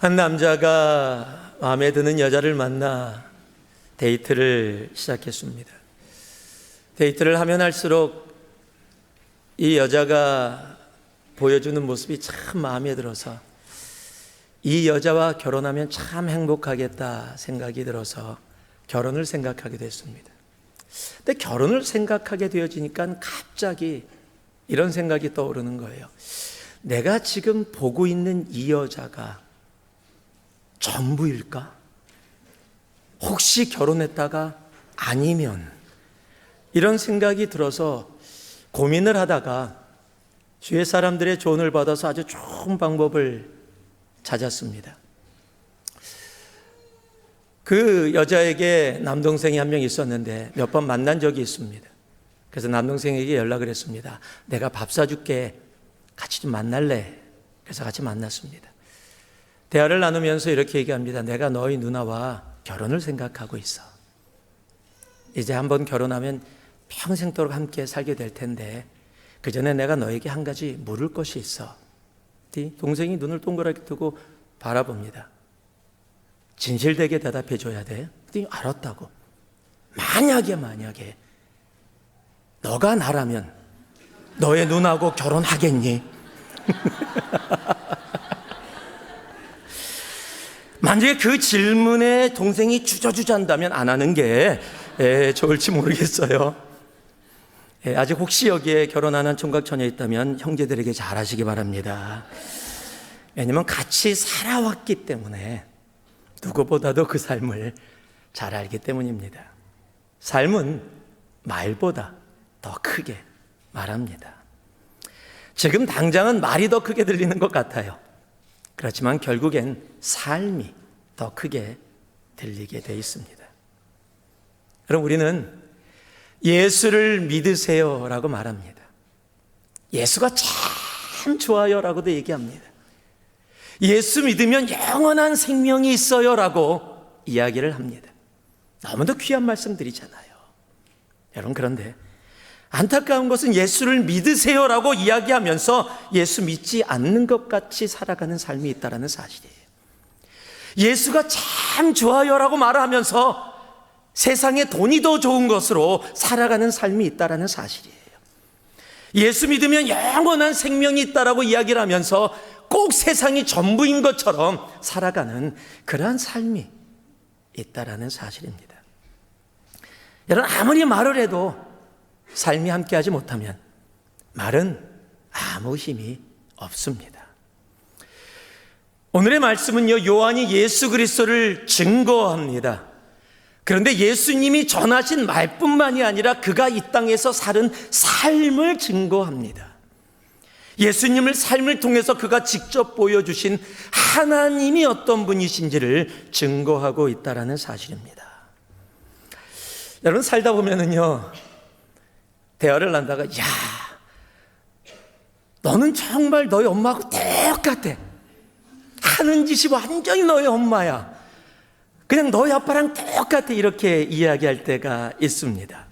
한 남자가 마음에 드는 여자를 만나 데이트를 시작했습니다. 데이트를 하면 할수록 이 여자가 보여주는 모습이 참 마음에 들어서 이 여자와 결혼하면 참 행복하겠다 생각이 들어서 결혼을 생각하게 됐습니다. 근데 결혼을 생각하게 되어지니까 갑자기 이런 생각이 떠오르는 거예요. 내가 지금 보고 있는 이 여자가 전부일까? 혹시 결혼했다가 아니면, 이런 생각이 들어서 고민을 하다가 주위 사람들의 조언을 받아서 아주 좋은 방법을 찾았습니다. 그 여자에게 남동생이 한 명 있었는데 몇 번 만난 적이 있습니다. 그래서 남동생에게 연락을 했습니다. 내가 밥 사줄게, 같이 좀 만날래? 그래서 같이 만났습니다. 대화를 나누면서 이렇게 얘기합니다. 내가 너희 누나와 결혼을 생각하고 있어. 이제 한번 결혼하면 평생도록 함께 살게 될 텐데 그 전에 내가 너에게 한 가지 물을 것이 있어. 동생이 눈을 동그랗게 뜨고 바라봅니다. 진실되게 대답해 줘야 돼. 알았다고. 만약에 너가 나라면 너의 누나하고 결혼하겠니? 만약에 그 질문에 동생이 주저주저한다면 안 하는 게 좋을지 모르겠어요. 아직 혹시 여기에 결혼하는 총각처녀 있다면 형제들에게 잘하시기 바랍니다. 왜냐면 같이 살아왔기 때문에 누구보다도 그 삶을 잘 알기 때문입니다. 삶은 말보다 더 크게 말합니다. 지금 당장은 말이 더 크게 들리는 것 같아요. 그렇지만 결국엔 삶이 더 크게 들리게 돼 있습니다. 여러분, 우리는 예수를 믿으세요 라고 말합니다. 예수가 참 좋아요 라고도 얘기합니다. 예수 믿으면 영원한 생명이 있어요 라고 이야기를 합니다. 너무도 귀한 말씀 드리잖아요. 여러분, 그런데 안타까운 것은 예수를 믿으세요 라고 이야기하면서 예수 믿지 않는 것 같이 살아가는 삶이 있다는 사실이에요. 예수가 참 좋아요 라고 말하면서 세상에 돈이 더 좋은 것으로 살아가는 삶이 있다는 사실이에요. 예수 믿으면 영원한 생명이 있다라고 이야기를 하면서 꼭 세상이 전부인 것처럼 살아가는 그러한 삶이 있다라는 사실입니다. 여러분, 아무리 말을 해도 삶이 함께하지 못하면 말은 아무 힘이 없습니다. 오늘의 말씀은요, 요한이 예수 그리스도를 증거합니다. 그런데 예수님이 전하신 말뿐만이 아니라 그가 이 땅에서 살은 삶을 증거합니다. 예수님을 삶을 통해서 그가 직접 보여주신 하나님이 어떤 분이신지를 증거하고 있다는 사실입니다. 여러분, 살다 보면은요, 대화를 나누다가 야, 너는 정말 너희 엄마하고 똑같아. 하는 짓이 완전히 너희 엄마야. 그냥 너희 아빠랑 똑같아. 이렇게 이야기할 때가 있습니다.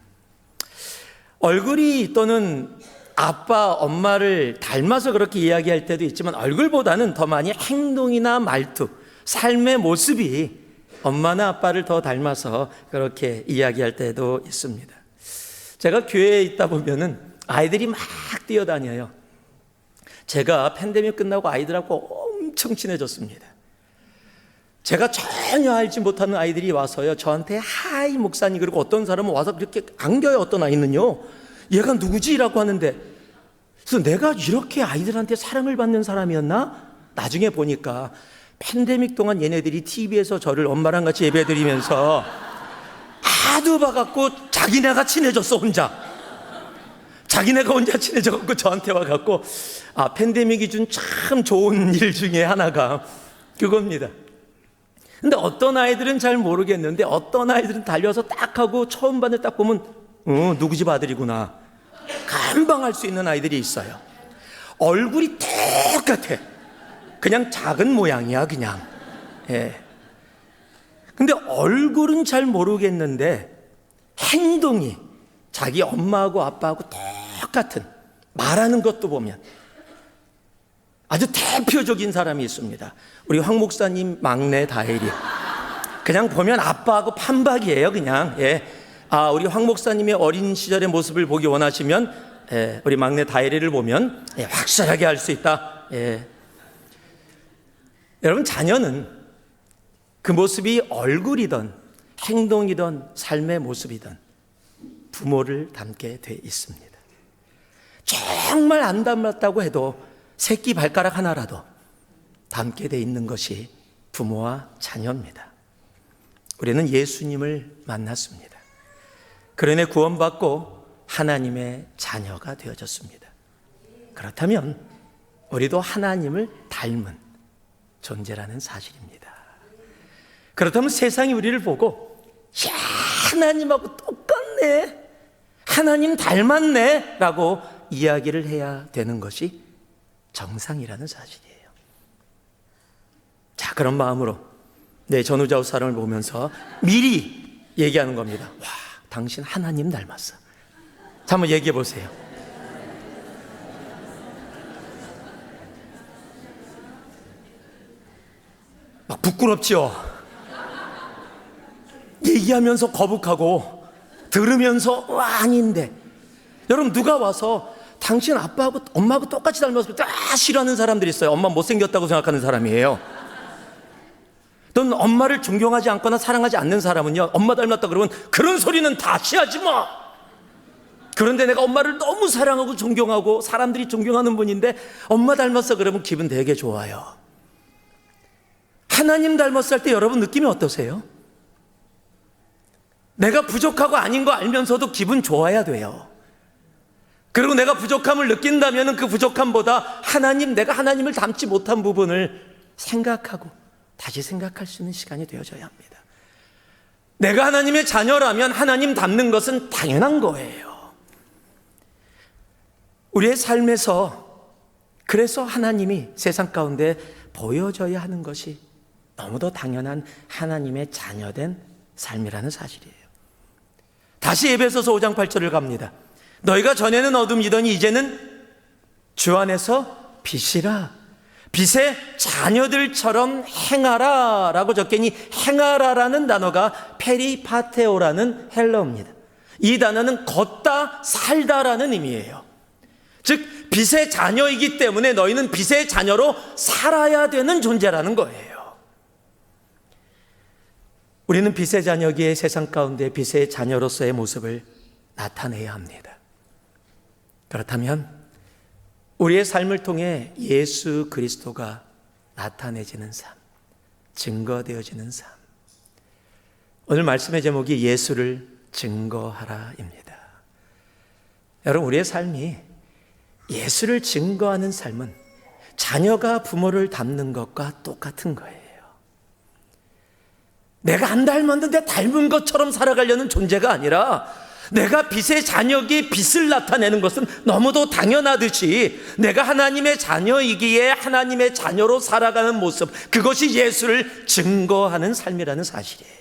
얼굴이 또는 아빠, 엄마를 닮아서 그렇게 이야기할 때도 있지만 얼굴보다는 더 많이 행동이나 말투, 삶의 모습이 엄마나 아빠를 더 닮아서 그렇게 이야기할 때도 있습니다. 제가 교회에 있다 보면은 아이들이 막 뛰어다녀요. 제가 팬데믹 끝나고 아이들하고 엄청 친해졌습니다. 제가 전혀 알지 못하는 아이들이 와서요, 저한테 하이 목사님, 그리고 어떤 사람은 와서 그렇게 안겨요. 어떤 아이는요, 얘가 누구지? 라고 하는데, 그래서 내가 이렇게 아이들한테 사랑을 받는 사람이었나? 나중에 보니까 팬데믹 동안 얘네들이 TV에서 저를 엄마랑 같이 예배드리면서 하도 봐갖고 자기네가 친해졌어. 자기네가 혼자 친해져갖고 저한테 와갖고, 팬데믹이 준 참 좋은 일 중에 하나가 그겁니다. 근데 어떤 아이들은 잘 모르겠는데 어떤 아이들은 달려서 딱 하고 처음 반을 딱 보면 누구 집 아들이구나 금방 알 수 있는 아이들이 있어요. 얼굴이 똑같아. 그냥 작은 모양이야 그냥. 예. 근데 얼굴은 잘 모르겠는데 행동이 자기 엄마하고 아빠하고 똑같은, 말하는 것도 보면 아주 대표적인 사람이 있습니다. 우리 황 목사님 막내 다혜리. 그냥 보면 아빠하고 판박이에요, 그냥. 예. 우리 황 목사님의 어린 시절의 모습을 보기 원하시면 우리 막내 다혜리를 보면 확실하게 알 수 있다. 여러분, 자녀는 그 모습이 얼굴이든 행동이든 삶의 모습이든 부모를 닮게 돼 있습니다. 정말 안 닮았다고 해도 새끼 발가락 하나라도 닮게 돼 있는 것이 부모와 자녀입니다. 우리는 예수님을 만났습니다. 그러니 구원받고 하나님의 자녀가 되어졌습니다. 그렇다면 우리도 하나님을 닮은 존재라는 사실입니다. 그렇다면 세상이 우리를 보고 야, 하나님하고 똑같네, 하나님 닮았네 라고 이야기를 해야 되는 것이 정상이라는 사실이에요. 자, 그런 마음으로 내 전우좌우 사람을 보면서 미리 얘기하는 겁니다. 와, 당신 하나님 닮았어. 자, 한번 얘기해 보세요. 막 부끄럽죠? 얘기하면서 거북하고 들으면서 아닌데, 여러분, 누가 와서 당신 아빠하고 엄마하고 똑같이 닮았을 때 싫어하는 사람들이 있어요. 엄마 못생겼다고 생각하는 사람이에요. 넌 엄마를 존경하지 않거나 사랑하지 않는 사람은요, 엄마 닮았다 그러면 그런 소리는 다시 하지 마. 그런데 내가 엄마를 너무 사랑하고 존경하고 사람들이 존경하는 분인데 엄마 닮았어 그러면 기분 되게 좋아요. 하나님 닮았을 때 여러분 느낌이 어떠세요? 내가 부족하고 아닌 거 알면서도 기분 좋아야 돼요. 그리고 내가 부족함을 느낀다면 그 부족함보다 내가 하나님을 닮지 못한 부분을 생각하고 다시 생각할 수 있는 시간이 되어져야 합니다. 내가 하나님의 자녀라면 하나님 닮는 것은 당연한 거예요. 우리의 삶에서 그래서 하나님이 세상 가운데 보여져야 하는 것이 너무도 당연한 하나님의 자녀된 삶이라는 사실이에요. 다시 에베소서 5장 8절을 갑니다. 너희가 전에는 어둠이더니 이제는 주 안에서 빛이라, 빛의 자녀들처럼 행하라 라고 적겠니, 행하라라는 단어가 페리파테오라는 헬라어입니다. 이 단어는 걷다 살다라는 의미예요. 즉 빛의 자녀이기 때문에 너희는 빛의 자녀로 살아야 되는 존재라는 거예요. 우리는 빛의 자녀기에 세상 가운데 빛의 자녀로서의 모습을 나타내야 합니다. 그렇다면 우리의 삶을 통해 예수 그리스도가 나타내지는 삶, 증거되어지는 삶. 오늘 말씀의 제목이 예수를 증거하라입니다. 여러분, 우리의 삶이 예수를 증거하는 삶은 자녀가 부모를 닮는 것과 똑같은 거예요. 내가 안 닮았는데 닮은 것처럼 살아가려는 존재가 아니라 내가 빛의 자녀기에 빛을 나타내는 것은 너무도 당연하듯이 내가 하나님의 자녀이기에 하나님의 자녀로 살아가는 모습, 그것이 예수를 증거하는 삶이라는 사실이에요.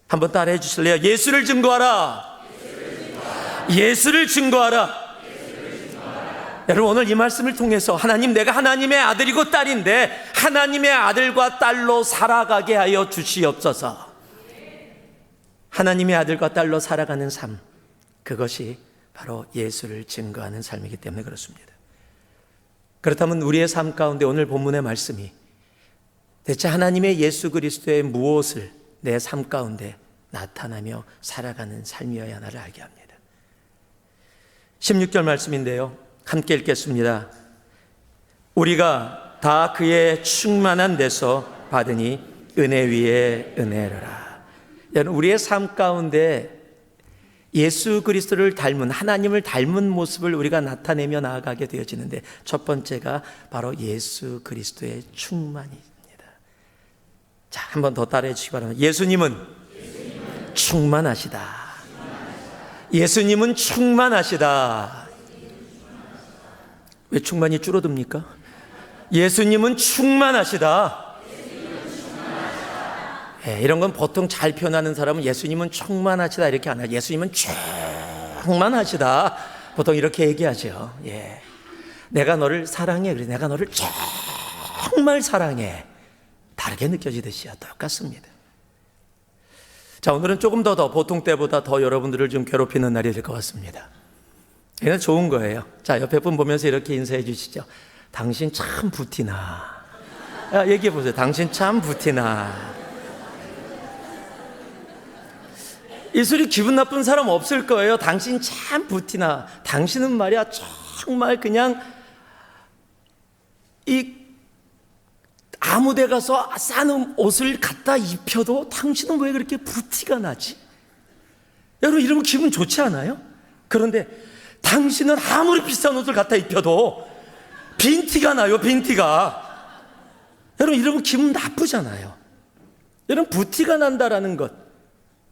한번 따라해 주실래요? 예수를 증거하라. 예수를 증거하라. 여러분, 오늘 이 말씀을 통해서 내가 하나님의 아들이고 딸인데 하나님의 아들과 딸로 살아가게 하여 주시옵소서. 하나님의 아들과 딸로 살아가는 삶, 그것이 바로 예수를 증거하는 삶이기 때문에 그렇습니다. 그렇다면 우리의 삶 가운데 오늘 본문의 말씀이 대체 하나님의 예수 그리스도의 무엇을 내 삶 가운데 나타나며 살아가는 삶이어야 하나를 알게 합니다. 16절 말씀인데요, 함께 읽겠습니다. 우리가 다 그의 충만한 데서 받으니 은혜 위에 은혜라. 여러분, 우리의 삶 가운데 예수 그리스도를 닮은, 하나님을 닮은 모습을 우리가 나타내며 나아가게 되어지는데 첫 번째가 바로 예수 그리스도의 충만입니다. 자, 한 번 더 따라해 주시기 바랍니다. 예수님은 충만하시다. 예수님은 충만하시다. 왜 충만이 줄어듭니까? 예수님은 충만하시다. 이런 건 보통 잘 표현하는 사람은 예수님은 충만하시다 이렇게 안 해요. 예수님은 충만하시다 보통 이렇게 얘기하죠. 내가 너를 사랑해. 그래, 내가 너를 정말 사랑해. 다르게 느껴지듯이요. 똑같습니다. 자, 오늘은 조금 더 보통 때보다 더 여러분들을 좀 괴롭히는 날이 될 것 같습니다. 그냥 좋은 거예요. 자, 옆에 분 보면서 이렇게 인사해 주시죠. 당신 참 부티나. 얘기해 보세요. 당신 참 부티나. 이 소리 기분 나쁜 사람 없을 거예요. 당신 참 부티나. 당신은 말이야 정말 그냥 이 아무 데 가서 싼 옷을 갖다 입혀도 당신은 왜 그렇게 부티가 나지? 여러분 이러면 기분 좋지 않아요? 그런데 당신은 아무리 비싼 옷을 갖다 입혀도 빈티가 나요. 빈티가. 여러분 이러면 기분 나쁘잖아요. 여러분 부티가 난다라는 것,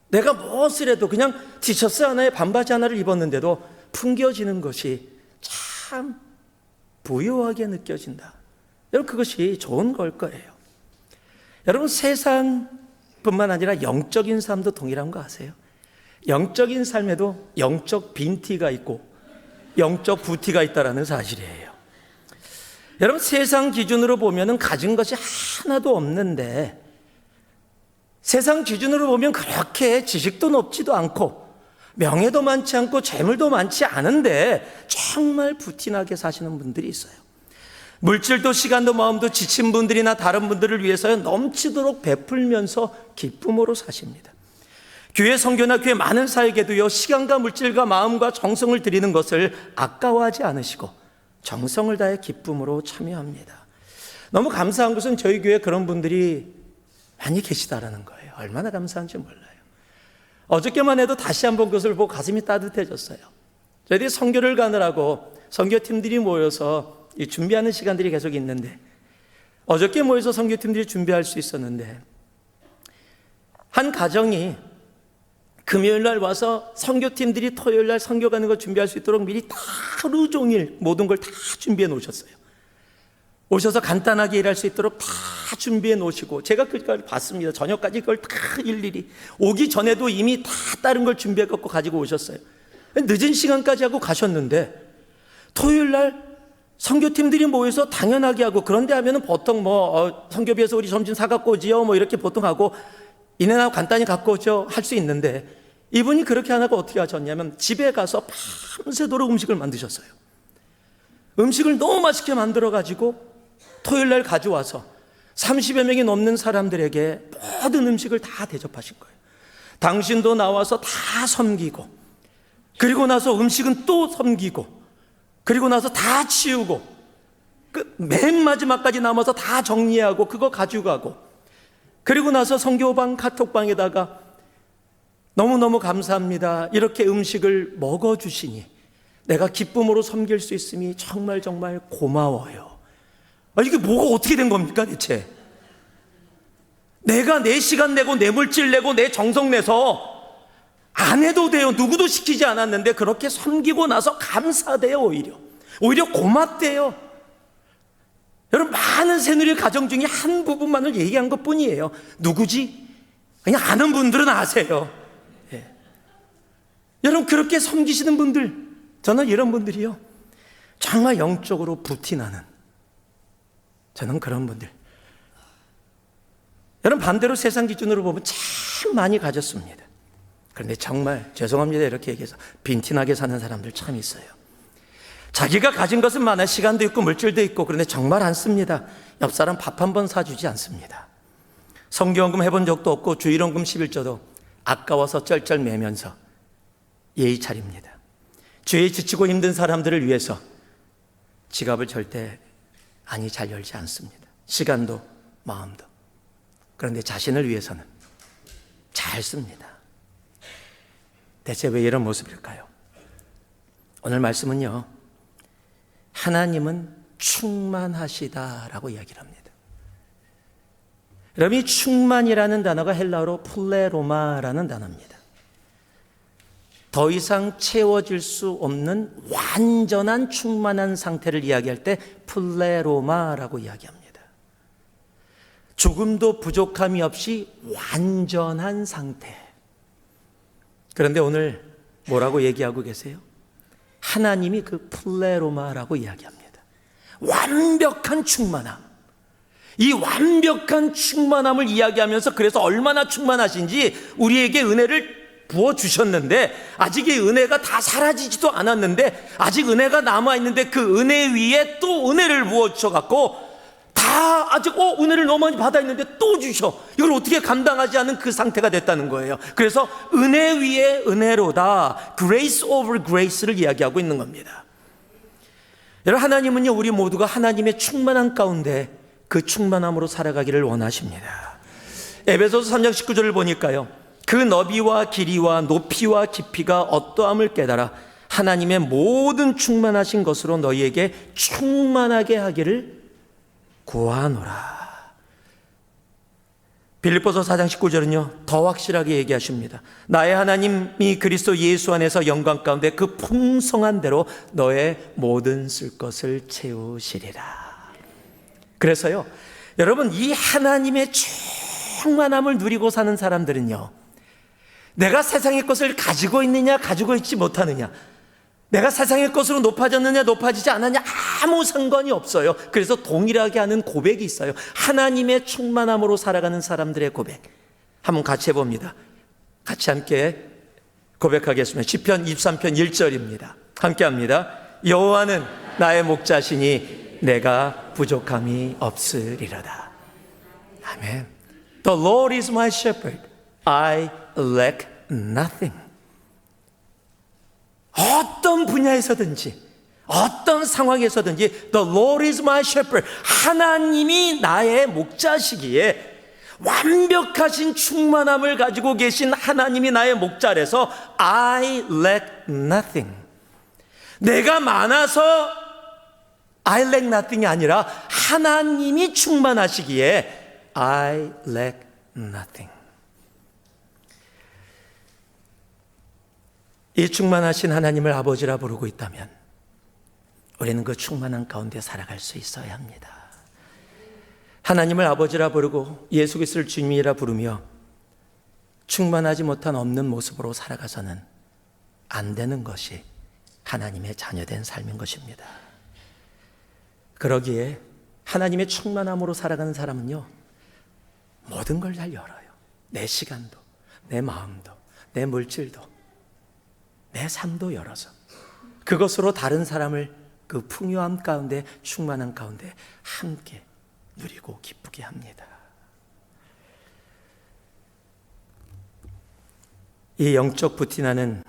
내가 무엇을 해도 그냥 티셔츠 하나에 반바지 하나를 입었는데도 풍겨지는 것이 참 부유하게 느껴진다. 여러분 그것이 좋은 걸 거예요. 여러분 세상뿐만 아니라 영적인 삶도 동일한 거 아세요? 영적인 삶에도 영적 빈티가 있고 영적 부티가 있다는 사실이에요. 여러분 세상 기준으로 보면 가진 것이 하나도 없는데, 세상 기준으로 보면 그렇게 지식도 높지도 않고 명예도 많지 않고 재물도 많지 않은데 정말 부티나게 사시는 분들이 있어요. 물질도 시간도 마음도 지친 분들이나 다른 분들을 위해서 넘치도록 베풀면서 기쁨으로 사십니다. 교회 선교나 교회 많은 사역에도요, 시간과 물질과 마음과 정성을 드리는 것을 아까워하지 않으시고 정성을 다해 기쁨으로 참여합니다. 너무 감사한 것은 저희 교회에 그런 분들이 많이 계시다라는 거예요. 얼마나 감사한지 몰라요. 어저께만 해도 다시 한번 그것을 보고 가슴이 따뜻해졌어요. 저희들이 선교를 가느라고 선교팀들이 모여서 준비하는 시간들이 계속 있는데, 어저께 모여서 선교팀들이 준비할 수 있었는데 한 가정이 금요일 날 와서 선교팀들이 토요일 날 선교 가는 거 준비할 수 있도록 미리 하루 종일 모든 걸 다 준비해 놓으셨어요. 오셔서 간단하게 일할 수 있도록 다 준비해 놓으시고, 제가 그걸 봤습니다. 저녁까지 그걸 다 일일이 오기 전에도 이미 다 다른 걸 준비해 갖고 가지고 오셨어요. 늦은 시간까지 하고 가셨는데 토요일 날 선교팀들이 모여서 당연하게 하고, 그런데 하면은 보통 선교비에서 우리 점심 사갖고 오지요 이렇게 보통 하고 인해나고 간단히 갖고 오죠 할 수 있는데, 이분이 그렇게 안 하고 어떻게 하셨냐면 집에 가서 밤새도록 음식을 만드셨어요. 음식을 너무 맛있게 만들어 가지고 토요일 날 가져와서 30여 명이 넘는 사람들에게 모든 음식을 다 대접하신 거예요. 당신도 나와서 다 섬기고, 그리고 나서 음식은 또 섬기고, 그리고 나서 다 치우고, 맨 마지막까지 남아서 다 정리하고 그거 가져가고, 그리고 나서 선교방 카톡방에다가 너무너무 감사합니다, 이렇게 음식을 먹어주시니 내가 기쁨으로 섬길 수 있음이 정말 정말 고마워요. 이게 뭐가 어떻게 된 겁니까 대체? 내가 내 시간 내고 내 물질 내고 내 정성 내서 안 해도 돼요. 누구도 시키지 않았는데 그렇게 섬기고 나서 감사돼요. 오히려 고맙대요. 여러분 많은 새누리 가정 중에 한 부분만을 얘기한 것뿐이에요. 누구지? 그냥 아는 분들은 아세요. 예. 여러분 그렇게 섬기시는 분들, 저는 이런 분들이요 정말 영적으로 부티나는, 저는 그런 분들. 여러분 반대로 세상 기준으로 보면 참 많이 가졌습니다. 그런데 정말 죄송합니다 이렇게 얘기해서 빈티나게 사는 사람들 참 있어요. 자기가 가진 것은 많아, 시간도 있고 물질도 있고, 그런데 정말 안 씁니다. 옆 사람 밥 한 번 사주지 않습니다. 성경헌금 해본 적도 없고 주일헌금 11조도 아까워서 쩔쩔매면서 예의 차립니다. 죄에 지치고 힘든 사람들을 위해서 지갑을 절대 안이 잘 열지 않습니다. 시간도 마음도. 그런데 자신을 위해서는 잘 씁니다. 대체 왜 이런 모습일까요? 오늘 말씀은요, 하나님은 충만하시다라고 이야기를 합니다. 여러분 이 충만이라는 단어가 헬라어로 플레로마라는 단어입니다. 더 이상 채워질 수 없는 완전한 충만한 상태를 이야기할 때 플레로마라고 이야기합니다. 조금도 부족함이 없이 완전한 상태. 그런데 오늘 뭐라고 얘기하고 계세요? 하나님이 그 플레로마라고 이야기합니다. 완벽한 충만함. 이 완벽한 충만함을 이야기하면서 그래서 얼마나 충만하신지 우리에게 은혜를 부어주셨는데 아직 이 은혜가 다 사라지지도 않았는데 아직 은혜가 남아있는데 그 은혜 위에 또 은혜를 부어주셔갖고 다 아직 은혜를 너무 많이 받아있는데 또 주셔. 이걸 어떻게 감당하지 않은 그 상태가 됐다는 거예요. 그래서 은혜 위에 은혜로다, grace over grace를 이야기하고 있는 겁니다. 여러분, 하나님은요 우리 모두가 하나님의 충만한 가운데 그 충만함으로 살아가기를 원하십니다. 에베소서 3장 19절을 보니까요, 그 너비와 길이와 높이와 깊이가 어떠함을 깨달아 하나님의 모든 충만하신 것으로 너희에게 충만하게 하기를 구하노라. 빌립보서 4장 19절은요 더 확실하게 얘기하십니다. 나의 하나님이 그리스도 예수 안에서 영광 가운데 그 풍성한 대로 너의 모든 쓸 것을 채우시리라. 그래서요 여러분, 이 하나님의 충만함을 누리고 사는 사람들은요, 내가 세상의 것을 가지고 있느냐 가지고 있지 못하느냐, 내가 세상의 것으로 높아졌느냐 높아지지 않았느냐 아무 상관이 없어요. 그래서 동일하게 하는 고백이 있어요. 하나님의 충만함으로 살아가는 사람들의 고백. 한번 같이 해봅니다. 같이 함께 고백하겠습니다. 시편 23편 1절입니다. 함께 합니다. 여호와는 나의 목자시니 내가 부족함이 없으리로다. 아멘. The Lord is my shepherd. I lack nothing. 어떤 분야에서든지 어떤 상황에서든지 The Lord is my shepherd. 하나님이 나의 목자시기에 완벽하신 충만함을 가지고 계신 하나님이 나의 목자라서 I lack nothing. 내가 많아서 I lack nothing이 아니라 하나님이 충만하시기에 I lack nothing. 이 충만하신 하나님을 아버지라 부르고 있다면 우리는 그 충만한 가운데 살아갈 수 있어야 합니다. 하나님을 아버지라 부르고 예수 그리스도를 주님이라 부르며 충만하지 못한 없는 모습으로 살아가서는 안 되는 것이 하나님의 자녀된 삶인 것입니다. 그러기에 하나님의 충만함으로 살아가는 사람은요, 모든 걸 잘 열어요. 내 시간도, 내 마음도, 내 물질도, 내 삶도 열어서 그것으로 다른 사람을 그 풍요함 가운데, 충만한 가운데 함께 누리고 기쁘게 합니다. 이 영적 부티나는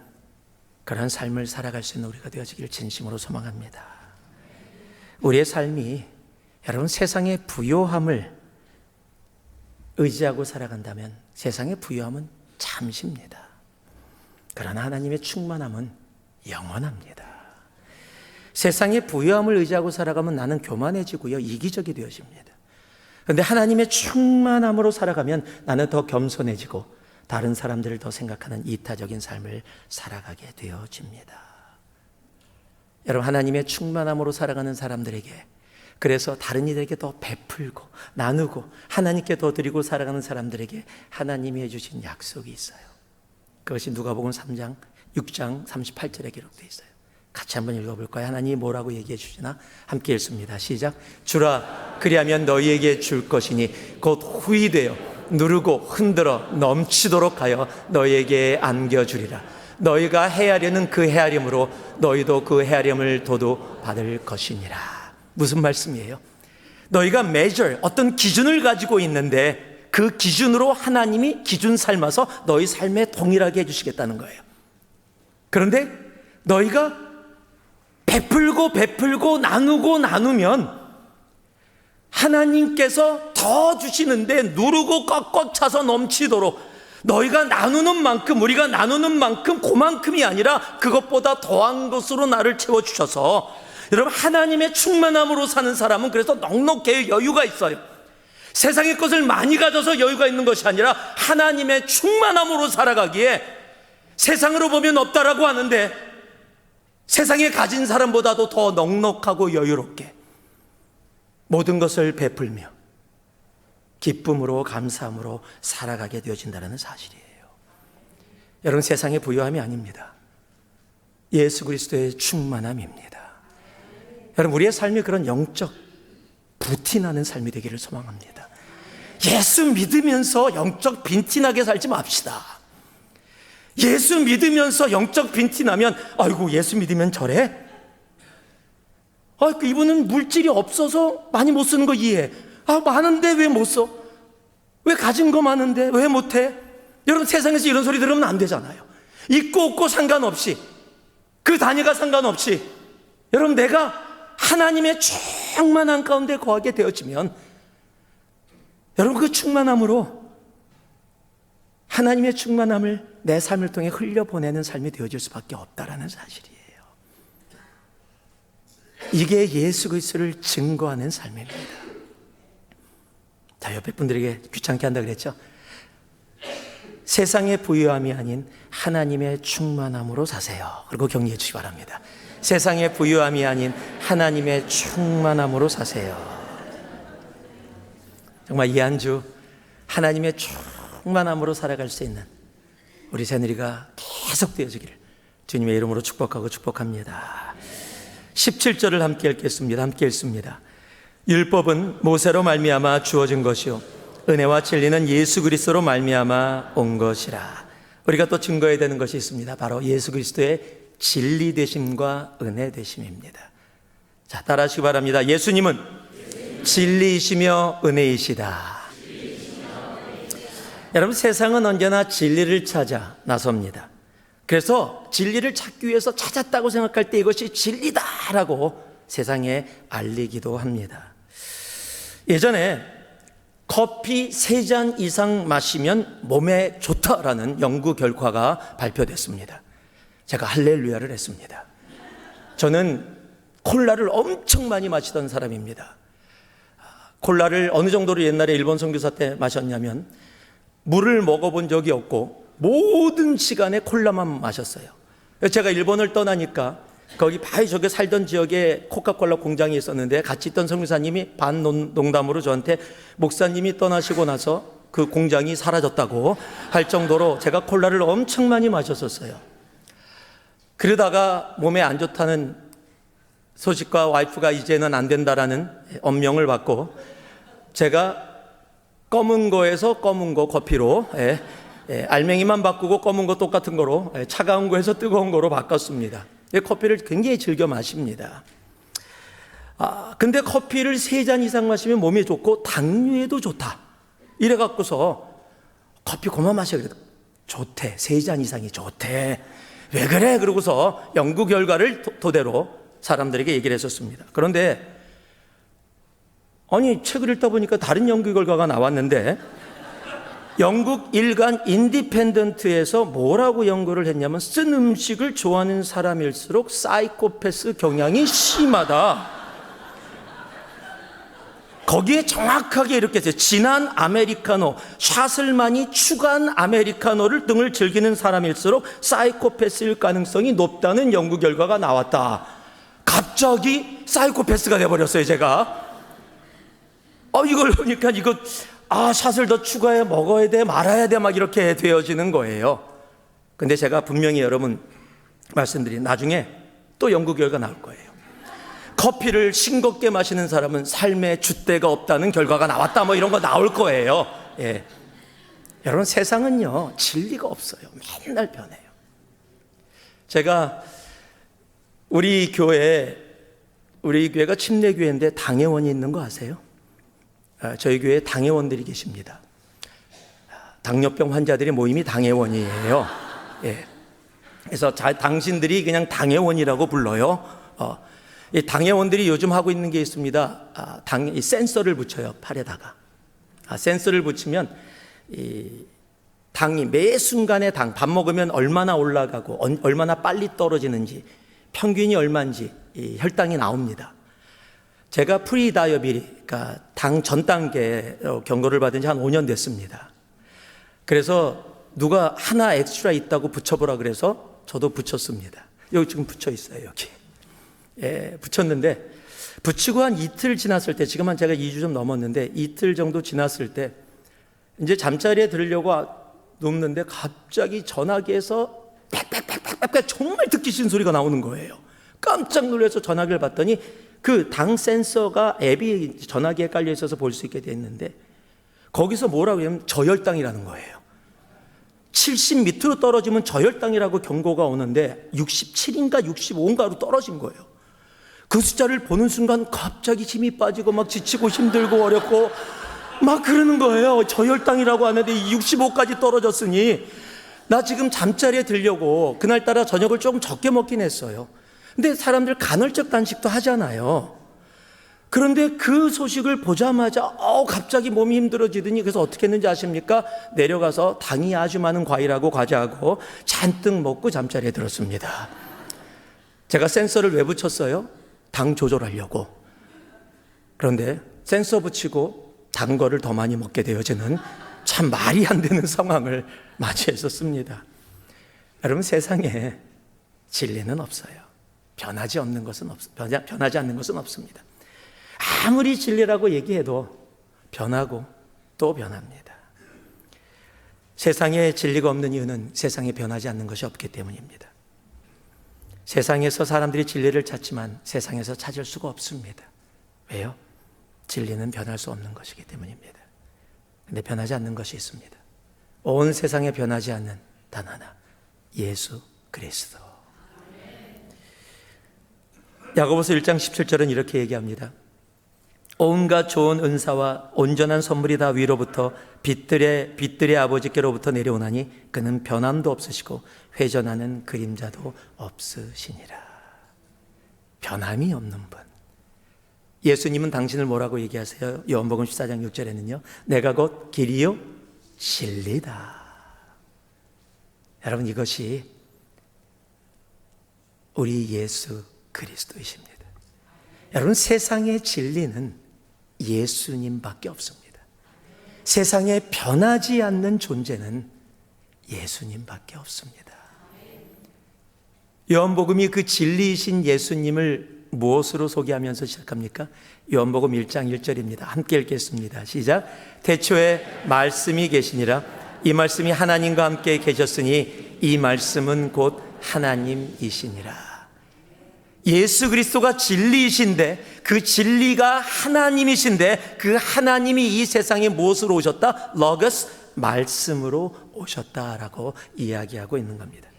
그런 삶을 살아갈 수 있는 우리가 되어지길 진심으로 소망합니다. 우리의 삶이 여러분 세상의 부요함을 의지하고 살아간다면 세상의 부요함은 잠시입니다. 그러나 하나님의 충만함은 영원합니다. 세상의 부요함을 의지하고 살아가면 나는 교만해지고요, 이기적이 되어집니다. 그런데 하나님의 충만함으로 살아가면 나는 더 겸손해지고 다른 사람들을 더 생각하는 이타적인 삶을 살아가게 되어집니다. 여러분, 하나님의 충만함으로 살아가는 사람들에게, 그래서 다른 이들에게 더 베풀고 나누고 하나님께 더 드리고 살아가는 사람들에게 하나님이 해주신 약속이 있어요. 그것이 누가복음 3장 6장 38절에 기록되어 있어요. 같이 한번 읽어볼까요? 하나님이 뭐라고 얘기해 주시나? 함께 읽습니다. 시작. 주라, 그리하면 너희에게 줄 것이니 곧 후히되어 누르고 흔들어 넘치도록 하여 너희에게 안겨주리라. 너희가 헤아려는 그 헤아림으로 너희도 그 헤아림을 도도 받을 것이니라. 무슨 말씀이에요? 너희가 measure, 어떤 기준을 가지고 있는데 그 기준으로 하나님이 기준 삼아서 너희 삶에 동일하게 해주시겠다는 거예요. 그런데 너희가 베풀고 나누고 나누면 하나님께서 더 주시는데 누르고 꽉꽉 차서 넘치도록, 너희가 나누는 만큼, 우리가 나누는 만큼 그만큼이 아니라 그것보다 더한 것으로 나를 채워주셔서, 여러분, 하나님의 충만함으로 사는 사람은 그래서 넉넉해 여유가 있어요. 세상의 것을 많이 가져서 여유가 있는 것이 아니라 하나님의 충만함으로 살아가기에 세상으로 보면 없다라고 하는데 세상에 가진 사람보다도 더 넉넉하고 여유롭게 모든 것을 베풀며 기쁨으로 감사함으로 살아가게 되어진다는 사실이에요. 여러분, 세상의 부요함이 아닙니다. 예수 그리스도의 충만함입니다. 여러분, 우리의 삶이 그런 영적 부티나는 삶이 되기를 소망합니다. 예수 믿으면서 영적 빈티나게 살지 맙시다. 예수 믿으면서 영적 빈티나면 아이고 예수 믿으면 저래? 이분은 물질이 없어서 많이 못 쓰는 거 이해해. 많은데 왜 못 써? 왜 가진 거 많은데 왜 못해? 여러분, 세상에서 이런 소리 들으면 안 되잖아요. 있고 없고 상관없이, 그 단위가 상관없이, 여러분, 내가 하나님의 충만한 가운데 거하게 되어지면 여러분, 그 충만함으로 하나님의 충만함을 내 삶을 통해 흘려보내는 삶이 되어질 수밖에 없다라는 사실이에요. 이게 예수 그리스도를 증거하는 삶입니다. 자, 옆에 분들에게 귀찮게 한다 그랬죠? 세상의 부유함이 아닌 하나님의 충만함으로 사세요. 그리고 격려해 주시기 바랍니다. 세상의 부유함이 아닌 하나님의 충만함으로 사세요. 정말 이 한 주 하나님의 충만함으로 살아갈 수 있는 우리 새누리가 계속 되어지기를 주님의 이름으로 축복하고 축복합니다. 17절을 함께 읽겠습니다. 함께 읽습니다. 율법은 모세로 말미암아 주어진 것이요 은혜와 진리는 예수 그리스도로 말미암아 온 것이라. 우리가 또 증거해야 되는 것이 있습니다. 바로 예수 그리스도의 진리 되심과 은혜 되심입니다. 자, 따라하시기 바랍니다. 예수님은 진리이시며 은혜이시다. 여러분, 세상은 언제나 진리를 찾아 나섭니다. 그래서 진리를 찾기 위해서 찾았다고 생각할 때 이것이 진리다라고 세상에 알리기도 합니다. 예전에 커피 3잔 이상 마시면 몸에 좋다라는 연구 결과가 발표됐습니다. 제가 할렐루야를 했습니다. 저는 콜라를 엄청 많이 마시던 사람입니다. 콜라를 어느 정도로 옛날에 일본 선교사 때 마셨냐면 물을 먹어본 적이 없고 모든 시간에 콜라만 마셨어요. 제가 일본을 떠나니까 거기 바이족에 살던 지역에 코카콜라 공장이 있었는데 같이 있던 선교사님이 반농담으로 저한테 목사님이 떠나시고 나서 그 공장이 사라졌다고 할 정도로 제가 콜라를 엄청 많이 마셨었어요. 그러다가 몸에 안 좋다는 소식과 와이프가 이제는 안 된다라는 엄명을 받고 제가 검은 거에서 검은 거 커피로 알맹이만 바꾸고 검은 거 똑같은 거로 차가운 거에서 뜨거운 거로 바꿨습니다. 커피를 굉장히 즐겨 마십니다. 근데 커피를 3잔 이상 마시면 몸에 좋고 당뇨에도 좋다. 이래 갖고서 커피 그만 마셔. 좋대. 3잔 이상이 좋대. 왜 그래? 그러고서 연구 결과를 토대로 사람들에게 얘기를 했었습니다. 그런데 책을 읽다 보니까 다른 연구 결과가 나왔는데 영국 일간 인디펜던트에서 뭐라고 연구를 했냐면 쓴 음식을 좋아하는 사람일수록 사이코패스 경향이 심하다. 거기에 정확하게 이렇게 했어요. 진한 아메리카노, 샷을 많이 추가한 아메리카노를 등을 즐기는 사람일수록 사이코패스일 가능성이 높다는 연구 결과가 나왔다. 갑자기 사이코패스가 돼버렸어요, 제가. 이걸 보니까 샷을 더 추가해 먹어야 돼 말아야 돼 막 이렇게 되어지는 거예요. 근데 제가 분명히 여러분 말씀드린 나중에 또 연구 결과 나올 거예요. 커피를 싱겁게 마시는 사람은 삶에 줏대가 없다는 결과가 나왔다 뭐 이런 거 나올 거예요. 여러분, 세상은요 진리가 없어요. 맨날 변해요. 제가 우리 교회가 침례교회인데 당회원이 있는 거 아세요? 저희 교회에 당회원들이 계십니다. 당뇨병 환자들의 모임이 당회원이에요. 그래서 당신들이 그냥 당회원이라고 불러요. 이 당회원들이 요즘 하고 있는 게 있습니다. 이 센서를 붙여요, 팔에다가. 센서를 붙이면 이 당이 매 순간에 밥 먹으면 얼마나 올라가고 얼마나 빨리 떨어지는지 평균이 얼마인지 이 혈당이 나옵니다. 제가 프리다이어비티, 그러니까 당 전 단계 경고를 받은 지 한 5년 됐습니다. 그래서 누가 하나 엑스트라 있다고 붙여보라 그래서 저도 붙였습니다. 여기 지금 붙여 있어요, 여기. 붙였는데 붙이고 한 이틀 지났을 때, 지금 한 제가 2주 좀 넘었는데 이틀 정도 지났을 때 이제 잠자리에 들으려고 눕는데 갑자기 전화기에서 빽빽빽빽빽 정말 듣기 싫은 소리가 나오는 거예요. 깜짝 놀라서 전화기를 봤더니 그 당 센서가 앱이 전화기에 깔려 있어서 볼 수 있게 됐는데 거기서 뭐라고 하냐면 저혈당이라는 거예요. 70 밑으로 떨어지면 저혈당이라고 경고가 오는데 67인가 65인가로 떨어진 거예요. 그 숫자를 보는 순간 갑자기 힘이 빠지고 막 지치고 힘들고 어렵고 막 그러는 거예요. 저혈당이라고 하는데 65까지 떨어졌으니 나 지금 잠자리에 들려고 그날따라 저녁을 조금 적게 먹긴 했어요. 근데 사람들 간헐적 단식도 하잖아요. 그런데 그 소식을 보자마자 갑자기 몸이 힘들어지더니 그래서 어떻게 했는지 아십니까? 내려가서 당이 아주 많은 과일하고 과자하고 잔뜩 먹고 잠자리에 들었습니다. 제가 센서를 왜 붙였어요? 당 조절하려고. 그런데 센서 붙이고 단 거를 더 많이 먹게 되어지는 참 말이 안 되는 상황을 맞이했었습니다. 여러분, 세상에 진리는 없어요. 변하지 않는 것은 없습니다. 아무리 진리라고 얘기해도 변하고 또 변합니다. 세상에 진리가 없는 이유는 세상에 변하지 않는 것이 없기 때문입니다. 세상에서 사람들이 진리를 찾지만 세상에서 찾을 수가 없습니다. 왜요? 진리는 변할 수 없는 것이기 때문입니다. 그런데 변하지 않는 것이 있습니다. 온 세상에 변하지 않는 단 하나, 예수 그리스도. 야고보서 1장 17절은 이렇게 얘기합니다. 온갖 좋은 은사와 온전한 선물이 다 위로부터 빛들의 아버지께로부터 내려오나니 그는 변함도 없으시고 회전하는 그림자도 없으시니라. 변함이 없는 분. 예수님은 당신을 뭐라고 얘기하세요? 요한복음 14장 6절에는요, 내가 곧 길이요 진리다. 여러분, 이것이 우리 예수 그리스도이십니다. 여러분, 세상의 진리는 예수님밖에 없습니다. 세상에 변하지 않는 존재는 예수님밖에 없습니다. 요한복음이 그 진리이신 예수님을 무엇으로 소개하면서 시작합니까? 요한복음 1장 1절입니다. 함께 읽겠습니다. 시작. 태초에 말씀이 계시니라. 이 말씀이 하나님과 함께 계셨으니 이 말씀은 곧 하나님이시니라. 예수 그리스도가 진리이신데 그 진리가 하나님이신데 그 하나님이 이 세상에 무엇으로 오셨다? 로고스, 말씀으로 오셨다라고 이야기하고 있는 겁니다.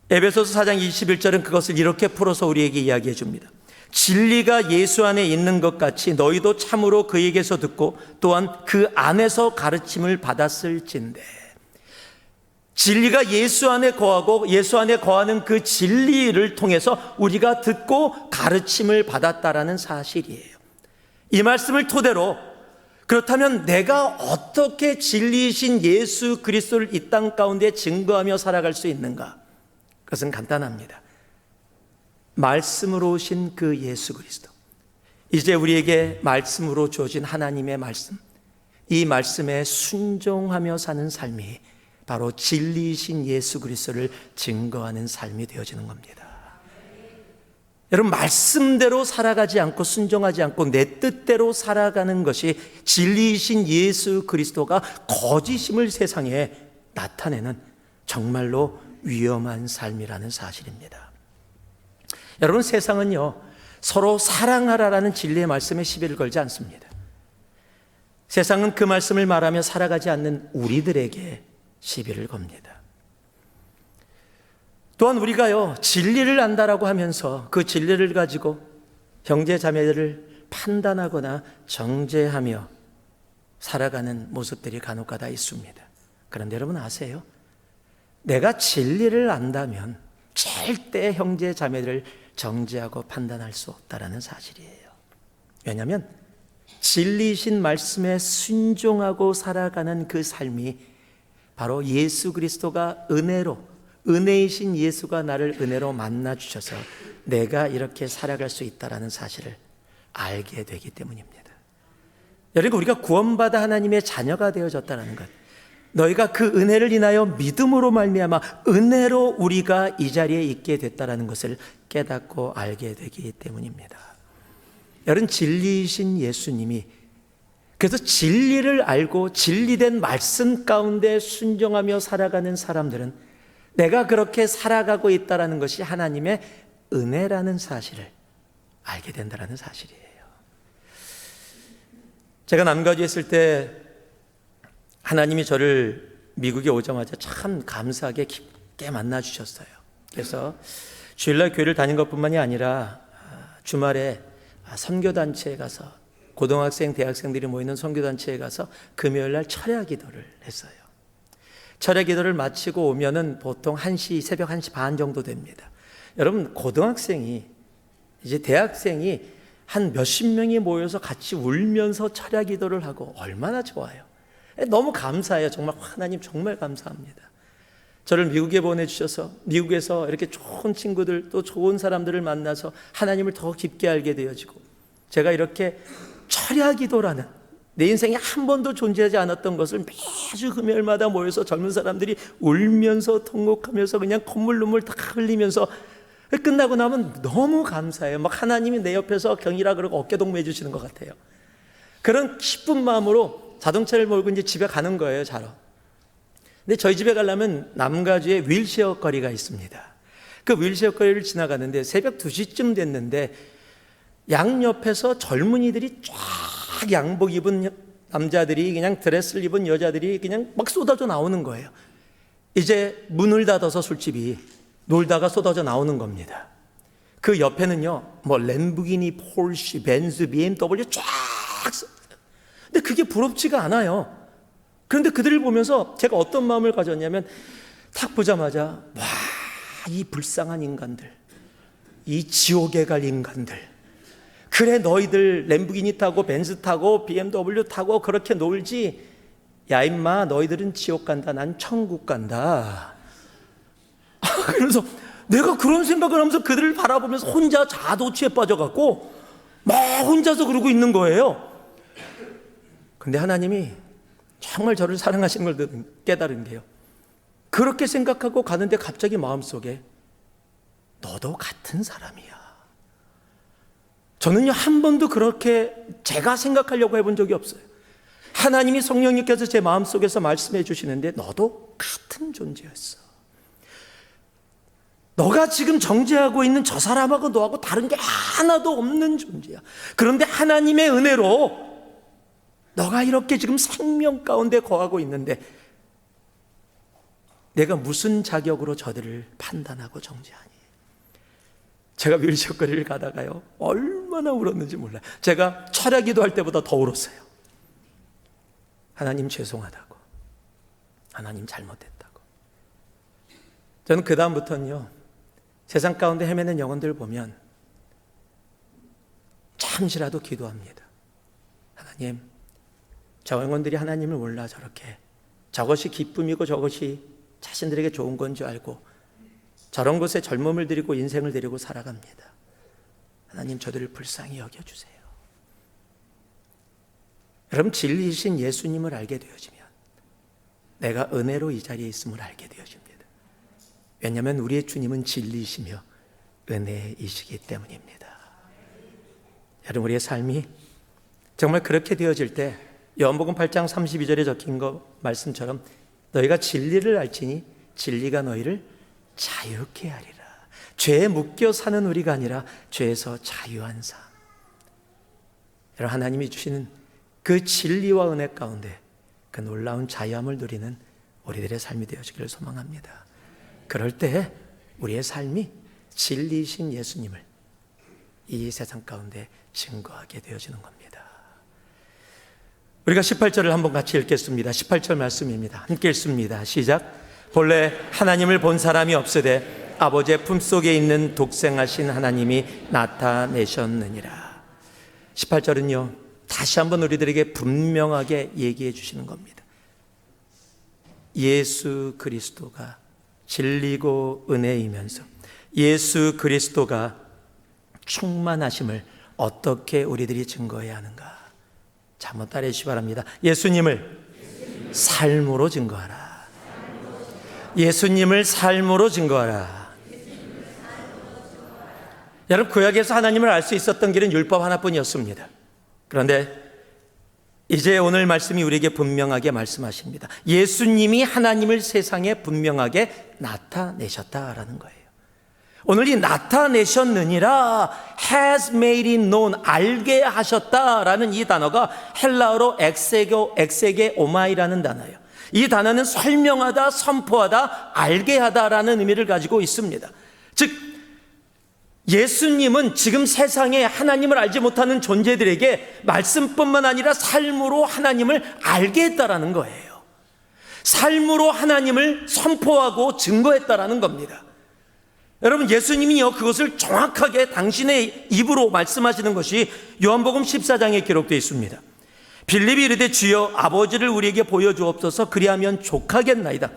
에베소서 4장 21절은 그것을 이렇게 풀어서 우리에게 이야기해 줍니다. 진리가 예수 안에 있는 것 같이 너희도 참으로 그에게서 듣고 또한 그 안에서 가르침을 받았을진대. 진리가 예수 안에 거하고 예수 안에 거하는 그 진리를 통해서 우리가 듣고 가르침을 받았다라는 사실이에요. 이 말씀을 토대로 그렇다면 내가 어떻게 진리이신 예수 그리스도를 이 땅 가운데 증거하며 살아갈 수 있는가? 그것은 간단합니다. 말씀으로 오신 그 예수 그리스도, 이제 우리에게 말씀으로 주어진 하나님의 말씀, 이 말씀에 순종하며 사는 삶이 바로 진리이신 예수 그리스도를 증거하는 삶이 되어지는 겁니다. 여러분, 말씀대로 살아가지 않고 순종하지 않고 내 뜻대로 살아가는 것이 진리이신 예수 그리스도가 거짓임을 세상에 나타내는 정말로 위험한 삶이라는 사실입니다. 여러분, 세상은요, 서로 사랑하라라는 진리의 말씀에 시비를 걸지 않습니다. 세상은 그 말씀을 말하며 살아가지 않는 우리들에게 시비를 겁니다. 또한 우리가요, 진리를 안다라고 하면서 그 진리를 가지고 형제 자매들을 판단하거나 정죄하며 살아가는 모습들이 간혹가다 있습니다. 그런데 여러분 아세요? 내가 진리를 안다면 절대 형제 자매들을 정죄하고 판단할 수 없다라는 사실이에요. 왜냐하면 진리이신 말씀에 순종하고 살아가는 그 삶이 바로 예수 그리스도가 은혜이신 예수가 나를 은혜로 만나 주셔서 내가 이렇게 살아갈 수 있다라는 사실을 알게 되기 때문입니다. 여러분, 우리가 구원받아 하나님의 자녀가 되어졌다는 것, 너희가 그 은혜를 인하여 믿음으로 말미암아 은혜로 우리가 이 자리에 있게 됐다라는 것을 깨닫고 알게 되기 때문입니다. 여러분, 진리이신 예수님이, 그래서 진리를 알고 진리된 말씀 가운데 순종하며 살아가는 사람들은 내가 그렇게 살아가고 있다는 것이 하나님의 은혜라는 사실을 알게 된다는 사실이에요. 제가 남가주에 있을 때 하나님이 저를 미국에 오자마자 참 감사하게 깊게 만나 주셨어요. 그래서 주일날 교회를 다닌 것뿐만이 아니라 주말에 선교단체에 가서 고등학생, 대학생들이 모이는 선교단체에 가서 금요일날 철야 기도를 했어요. 철야 기도를 마치고 오면은 보통 새벽 1시 반 정도 됩니다. 여러분, 고등학생이 이제 대학생이 한 몇십 명이 모여서 같이 울면서 철야 기도를 하고 얼마나 좋아요. 너무 감사해요. 정말 하나님 정말 감사합니다. 저를 미국에 보내주셔서 미국에서 이렇게 좋은 친구들 또 좋은 사람들을 만나서 하나님을 더 깊게 알게 되어지고, 제가 이렇게 철야 기도라는 내 인생에 한 번도 존재하지 않았던 것을 매주 금요일마다 모여서 젊은 사람들이 울면서 통곡하면서 그냥 콧물 눈물 다 흘리면서 끝나고 나면 너무 감사해요. 막 하나님이 내 옆에서 경이라 그러고 어깨 동무해 주시는 것 같아요. 그런 기쁜 마음으로 자동차를 몰고 이제 집에 가는 거예요, 자러. 근데 저희 집에 가려면 남가주에 휠체어 거리가 있습니다. 그 휠체어 거리를 지나가는데 새벽 2시쯤 됐는데 양옆에서 젊은이들이 쫙 양복 입은 남자들이, 그냥 드레스를 입은 여자들이 그냥 막 쏟아져 나오는 거예요. 이제 문을 닫아서 술집이 놀다가 쏟아져 나오는 겁니다. 그 옆에는요, 뭐 램보기니, 폴시, 벤츠, BMW 쫙. 근데 그게 부럽지가 않아요. 그런데 그들을 보면서 제가 어떤 마음을 가졌냐면, 딱 보자마자 와, 이 불쌍한 인간들, 이 지옥에 갈 인간들, 그래 너희들 램보기니 타고 벤츠 타고 BMW 타고 그렇게 놀지, 야 임마 너희들은 지옥 간다, 난 천국 간다. 그래서 내가 그런 생각을 하면서 그들을 바라보면서 혼자 자도취에 빠져갖고 막 혼자서 그러고 있는 거예요. 근데 하나님이 정말 저를 사랑하시는 걸 깨달은 게요, 그렇게 생각하고 가는데 갑자기 마음속에 너도 같은 사람이야. 저는요 한 번도 그렇게 제가 생각하려고 해본 적이 없어요. 하나님이 성령님께서 제 마음속에서 말씀해 주시는데 너도 같은 존재였어. 너가 지금 정죄하고 있는 저 사람하고 너하고 다른 게 하나도 없는 존재야. 그런데 하나님의 은혜로 너가 이렇게 지금 생명 가운데 거하고 있는데 내가 무슨 자격으로 저들을 판단하고 정죄하니? 제가 휠체어거리를 가다가요 얼마나 울었는지 몰라요. 제가 철야 기도할 때보다 더 울었어요. 하나님 죄송하다고, 하나님 잘못했다고. 저는 그 다음부터는요 세상 가운데 헤매는 영혼들을 보면 잠시라도 기도합니다. 하나님, 저 영혼들이 하나님을 몰라 저렇게 저것이 기쁨이고 저것이 자신들에게 좋은 건 줄 알고 저런 곳에 젊음을 들이고 인생을 데리고 살아갑니다. 하나님, 저들을 불쌍히 여겨주세요. 여러분, 진리이신 예수님을 알게 되어지면 내가 은혜로 이 자리에 있음을 알게 되어집니다. 왜냐하면 우리의 주님은 진리이시며 은혜이시기 때문입니다. 여러분, 우리의 삶이 정말 그렇게 되어질 때 요한복음 8장 32절에 적힌 거 말씀처럼 너희가 진리를 알지니 진리가 너희를 자유케 하리라. 죄에 묶여 사는 우리가 아니라 죄에서 자유한 삶. 여러분, 하나님이 주시는 그 진리와 은혜 가운데 그 놀라운 자유함을 누리는 우리들의 삶이 되어지기를 소망합니다. 그럴 때 우리의 삶이 진리이신 예수님을 이 세상 가운데 증거하게 되어지는 겁니다. 우리가 18절을 한번 같이 읽겠습니다. 18절 말씀입니다. 함께 읽습니다. 시작. 본래 하나님을 본 사람이 없으되 아버지의 품속에 있는 독생하신 하나님이 나타내셨느니라. 18절은요 다시 한번 우리들에게 분명하게 얘기해 주시는 겁니다. 예수 그리스도가 진리고 은혜이면서 예수 그리스도가 충만하심을 어떻게 우리들이 증거해야 하는가? 자, 한번 따라해 주시기 바랍니다. 예수님을 삶으로 증거하라. 예수님을 삶으로 증거하라. 여러분, 구약에서 하나님을 알 수 있었던 길은 율법 하나뿐이었습니다. 그런데 이제 오늘 말씀이 우리에게 분명하게 말씀하십니다. 예수님이 하나님을 세상에 분명하게 나타내셨다라는 거예요. 오늘 이 나타내셨느니라, has made it known, 알게 하셨다라는 이 단어가 헬라어로 엑세게 오마이라는 단어예요. 이 단어는 설명하다, 선포하다, 알게 하다라는 의미를 가지고 있습니다. 즉 예수님은 지금 세상에 하나님을 알지 못하는 존재들에게 말씀뿐만 아니라 삶으로 하나님을 알게 했다라는 거예요. 삶으로 하나님을 선포하고 증거했다라는 겁니다. 여러분, 예수님이요 그것을 정확하게 당신의 입으로 말씀하시는 것이 요한복음 14장에 기록되어 있습니다. 빌립이 이르되 주여 아버지를 우리에게 보여주옵소서, 그리하면 족하겠나이다.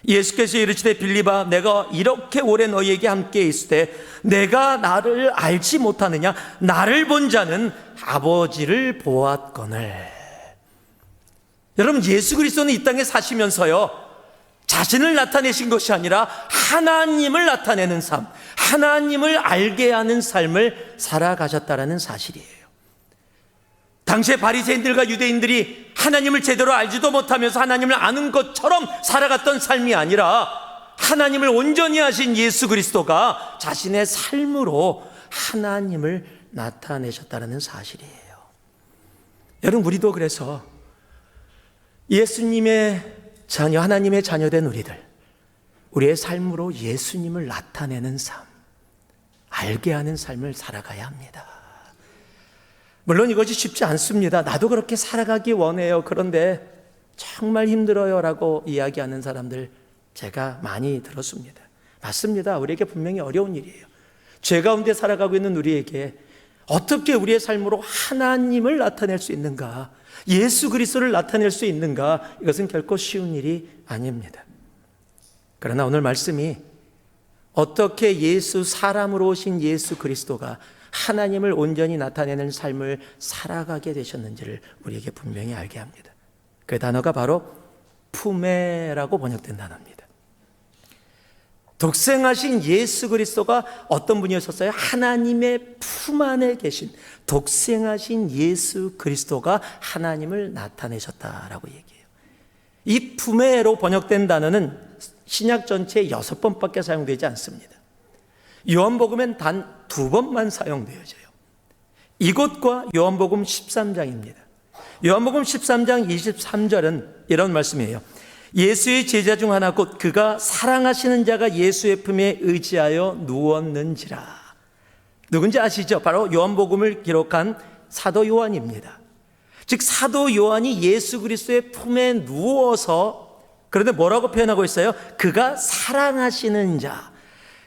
예수께서 이르시되 빌립아, 내가 이렇게 오래 너희에게 함께 있을 때 내가 나를 알지 못하느냐? 나를 본 자는 아버지를 보았거늘. 여러분, 예수 그리스도는 이 땅에 사시면서요 자신을 나타내신 것이 아니라 하나님을 나타내는 삶, 하나님을 알게 하는 삶을 살아가셨다라는 사실이에요. 당시에 바리새인들과 유대인들이 하나님을 제대로 알지도 못하면서 하나님을 아는 것처럼 살아갔던 삶이 아니라 하나님을 온전히 하신 예수 그리스도가 자신의 삶으로 하나님을 나타내셨다는 사실이에요. 여러분, 우리도 그래서 예수님의 자녀, 하나님의 자녀된 우리의 삶으로 예수님을 나타내는 삶, 알게 하는 삶을 살아가야 합니다. 물론 이것이 쉽지 않습니다. 나도 그렇게 살아가기 원해요. 그런데 정말 힘들어요 라고 이야기하는 사람들 제가 많이 들었습니다. 맞습니다. 우리에게 분명히 어려운 일이에요. 죄 가운데 살아가고 있는 우리에게 어떻게 우리의 삶으로 하나님을 나타낼 수 있는가, 예수 그리스도를 나타낼 수 있는가, 이것은 결코 쉬운 일이 아닙니다. 그러나 오늘 말씀이 어떻게 사람으로 오신 예수 그리스도가 하나님을 온전히 나타내는 삶을 살아가게 되셨는지를 우리에게 분명히 알게 합니다. 그 단어가 바로 품에라고 번역된 단어입니다. 독생하신 예수 그리스도가 어떤 분이었었어요? 하나님의 품 안에 계신 독생하신 예수 그리스도가 하나님을 나타내셨다라고 얘기해요. 이 품에로 번역된 단어는 신약 전체에 6번밖에 사용되지 않습니다. 요한복음엔 단 2번만 사용되어져요. 이곳과 요한복음 13장입니다. 요한복음 13장 23절은 이런 말씀이에요. 예수의 제자 중 하나 곧 그가 사랑하시는 자가 예수의 품에 의지하여 누웠는지라. 누군지 아시죠? 바로 요한복음을 기록한 사도 요한입니다. 즉 사도 요한이 예수 그리스도의 품에 누워서, 그런데 뭐라고 표현하고 있어요? 그가 사랑하시는 자.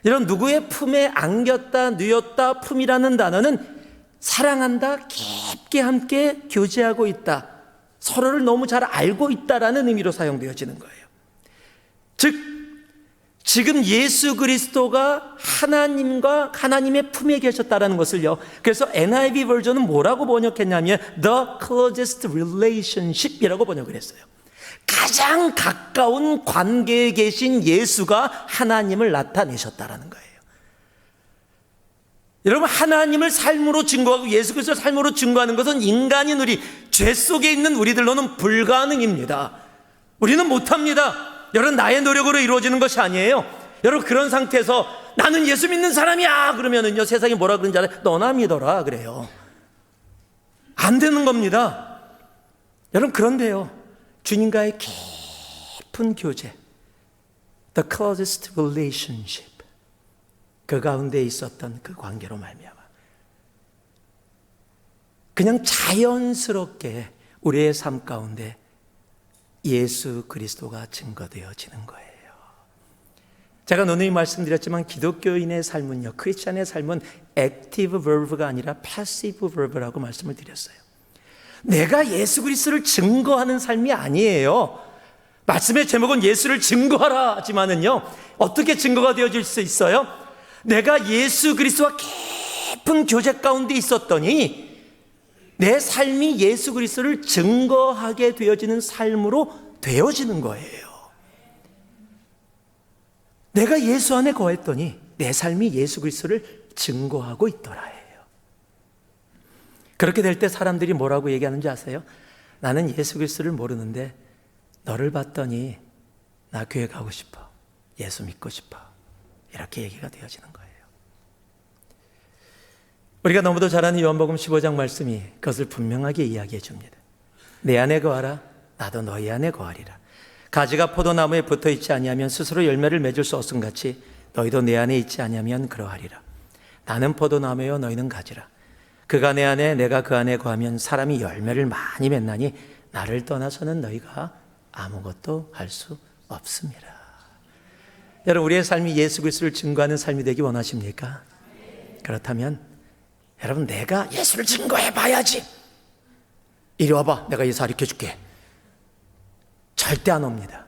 이런 누구의 품에 안겼다, 누웠다, 품이라는 단어는 사랑한다, 깊게 함께 교제하고 있다, 서로를 너무 잘 알고 있다라는 의미로 사용되어지는 거예요. 즉 지금 예수 그리스도가 하나님의 품에 계셨다라는 것을요, 그래서 NIV 버전은 뭐라고 번역했냐면 The closest relationship이라고 번역을 했어요. 가장 가까운 관계에 계신 예수가 하나님을 나타내셨다라는 거예요. 여러분, 하나님을 삶으로 증거하고 예수 그리스도를 삶으로 증거하는 것은 인간인 죄 속에 있는 우리들로는 불가능입니다. 우리는 못합니다. 여러분, 나의 노력으로 이루어지는 것이 아니에요. 여러분, 그런 상태에서 나는 예수 믿는 사람이야 그러면은요, 세상이 뭐라 그러는지 알아요? 너나 믿어라 그래요. 안 되는 겁니다. 여러분, 그런데요, 주님과의 깊은 교제, the closest relationship, 그 가운데 있었던 그 관계로 말미암아 그냥 자연스럽게 우리의 삶 가운데 예수 그리스도가 증거되어지는 거예요. 제가 누누이 말씀드렸지만 기독교인의 삶은요, 크리스찬의 삶은 액티브 버브가 아니라 패시브 버브라고 말씀을 드렸어요. 내가 예수 그리스도를 증거하는 삶이 아니에요. 말씀의 제목은 예수를 증거하라 하지만은요, 어떻게 증거가 되어질 수 있어요? 내가 예수 그리스도와 깊은 교제 가운데 있었더니 내 삶이 예수 그리스도를 증거하게 되어지는 삶으로 되어지는 거예요. 내가 예수 안에 거했더니 내 삶이 예수 그리스도를 증거하고 있더라예요. 그렇게 될 때 사람들이 뭐라고 얘기하는지 아세요? 나는 예수 그리스도를 모르는데 너를 봤더니 나 교회 가고 싶어, 예수 믿고 싶어, 이렇게 얘기가 되어지는 거예요. 우리가 너무도 잘 아는 요한복음 15장 말씀이 그것을 분명하게 이야기해 줍니다. 내 안에 거하라, 나도 너희 안에 거하리라. 가지가 포도나무에 붙어 있지 아니하면 스스로 열매를 맺을 수 없음 같이 너희도 내 안에 있지 아니하면 그러하리라. 나는 포도나무요 너희는 가지라. 그가 내 안에 내가 그 안에 거하면 사람이 열매를 많이 맺나니 나를 떠나서는 너희가 아무것도 할 수 없습니다. 여러분, 우리의 삶이 예수 그리스도를 증거하는 삶이 되기 원하십니까? 그렇다면 여러분, 내가 예수를 증거해 봐야지. 이리 와봐, 내가 예수 가르쳐 줄게. 절대 안 옵니다.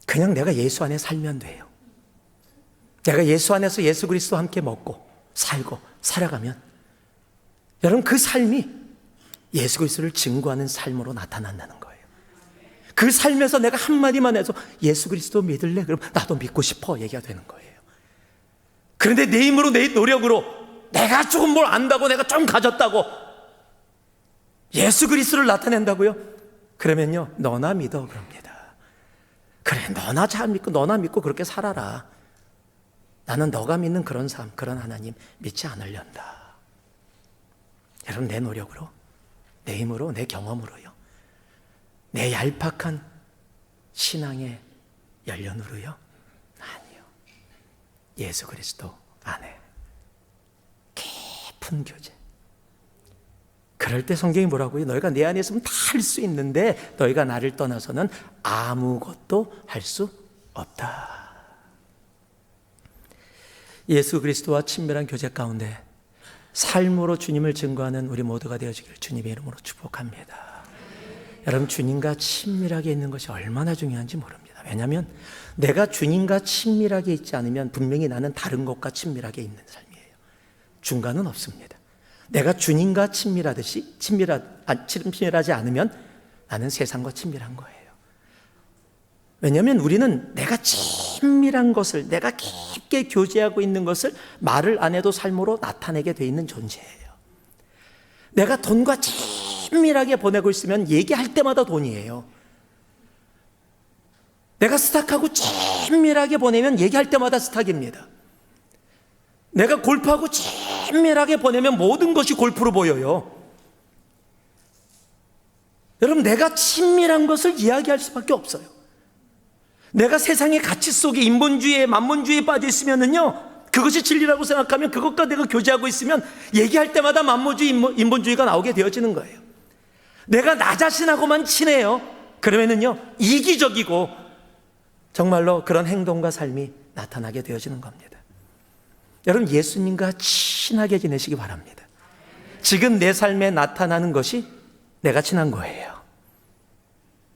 그냥 내가 예수 안에 살면 돼요. 내가 예수 안에서 예수 그리스도와 함께 먹고 살고 살아가면 여러분, 그 삶이 예수 그리스도를 증거하는 삶으로 나타난다는 거예요. 그 삶에서 내가 한마디만 해서 예수 그리스도 믿을래? 그럼 나도 믿고 싶어 얘기가 되는 거예요. 그런데 내 힘으로 내 노력으로 내가 조금 뭘 안다고 내가 좀 가졌다고 예수 그리스도를 나타낸다고요? 그러면요, 너나 믿어 그럽니다. 그래, 너나 잘 믿고 너나 믿고 그렇게 살아라. 나는 너가 믿는 그런 삶, 그런 하나님 믿지 않으련다. 여러분, 내 노력으로, 내 힘으로, 내 경험으로요, 내 얄팍한 신앙의 연륜으로요? 아니요. 예수 그리스도 안에 깊은 교제. 그럴 때 성경이 뭐라고요? 너희가 내 안에 있으면 다 할 수 있는데 너희가 나를 떠나서는 아무것도 할 수 없다. 예수 그리스도와 친밀한 교제 가운데 삶으로 주님을 증거하는 우리 모두가 되어지기를 주님의 이름으로 축복합니다. 여러분, 주님과 친밀하게 있는 것이 얼마나 중요한지 모릅니다. 왜냐하면 내가 주님과 친밀하게 있지 않으면 분명히 나는 다른 것과 친밀하게 있는 삶이에요. 중간은 없습니다. 내가 주님과 친밀하듯이 친밀하지 않으면 나는 세상과 친밀한 거예요. 왜냐하면 우리는 내가 친밀한 것을, 내가 깊게 교제하고 있는 것을 말을 안 해도 삶으로 나타내게 돼 있는 존재예요. 내가 돈과 친밀하게 보내고 있으면 얘기할 때마다 돈이에요. 내가 스탁하고 친밀하게 보내면 얘기할 때마다 스탁입니다. 내가 골프하고 친밀하게 보내면 모든 것이 골프로 보여요. 여러분, 내가 친밀한 것을 이야기할 수밖에 없어요. 내가 세상의 가치 속에 인본주의에 만몬주의에 빠져 있으면은요, 그것이 진리라고 생각하면 그것과 내가 교제하고 있으면 얘기할 때마다 만몬주의, 인본주의가 나오게 되어지는 거예요. 내가 나 자신하고만 친해요. 그러면은요, 이기적이고 정말로 그런 행동과 삶이 나타나게 되어지는 겁니다. 여러분, 예수님과 친하게 지내시기 바랍니다. 지금 내 삶에 나타나는 것이 내가 친한 거예요.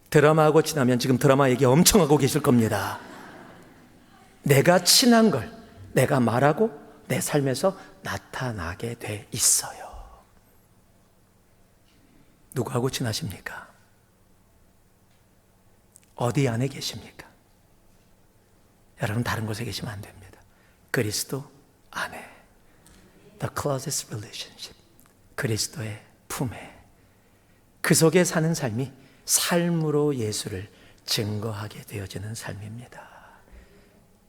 드라마하고 친하면 지금 드라마 얘기 엄청 하고 계실 겁니다. 내가 친한 걸 내가 말하고 내 삶에서 나타나게 돼 있어요. 누구하고 친하십니까? 어디 안에 계십니까? 여러분, 다른 곳에 계시면 안 됩니다. 그리스도 안에, the closest relationship, 그리스도의 품에, 그 속에 사는 삶이 삶으로 예수를 증거하게 되어지는 삶입니다.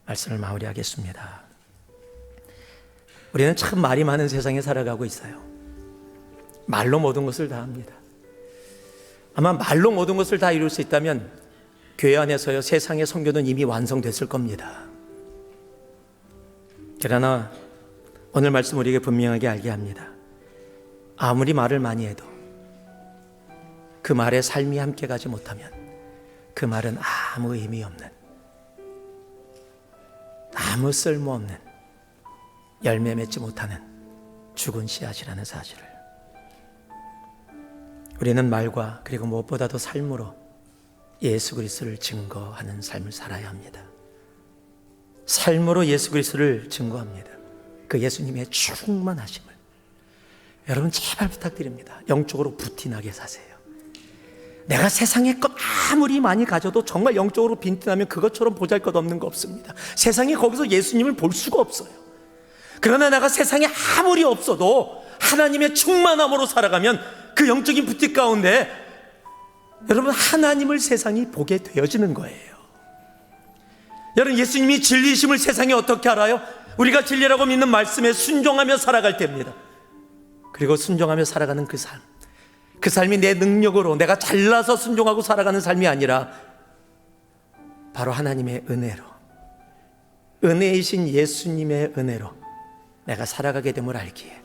말씀을 마무리하겠습니다. 우리는 참 말이 많은 세상에 살아가고 있어요. 말로 모든 것을 다 합니다. 아마 말로 모든 것을 다 이룰 수 있다면 교회 안에서요, 세상의 선교는 이미 완성됐을 겁니다. 그러나 오늘 말씀 우리에게 분명하게 알게 합니다. 아무리 말을 많이 해도 그 말에 삶이 함께 가지 못하면 그 말은 아무 의미 없는, 아무 쓸모없는, 열매 맺지 못하는 죽은 씨앗이라는 사실을 우리는 말과 그리고 무엇보다도 삶으로 예수 그리스도를 증거하는 삶을 살아야 합니다. 삶으로 예수 그리스도를 증거합니다. 그 예수님의 충만하심을 여러분 제발 부탁드립니다. 영적으로 부티나게 사세요. 내가 세상의 것 아무리 많이 가져도 정말 영적으로 빈티나면 그것처럼 보잘것없는 거 없습니다. 세상에 거기서 예수님을 볼 수가 없어요. 그러나 내가 세상에 아무리 없어도 하나님의 충만함으로 살아가면 그 영적인 부티 가운데 여러분 하나님을 세상이 보게 되어지는 거예요. 여러분, 예수님이 진리심을 세상이 어떻게 알아요? 우리가 진리라고 믿는 말씀에 순종하며 살아갈 때입니다. 그리고 순종하며 살아가는 그 삶, 그 삶이 내 능력으로 내가 잘나서 순종하고 살아가는 삶이 아니라 바로 하나님의 은혜로, 은혜이신 예수님의 은혜로 내가 살아가게 됨을 알기에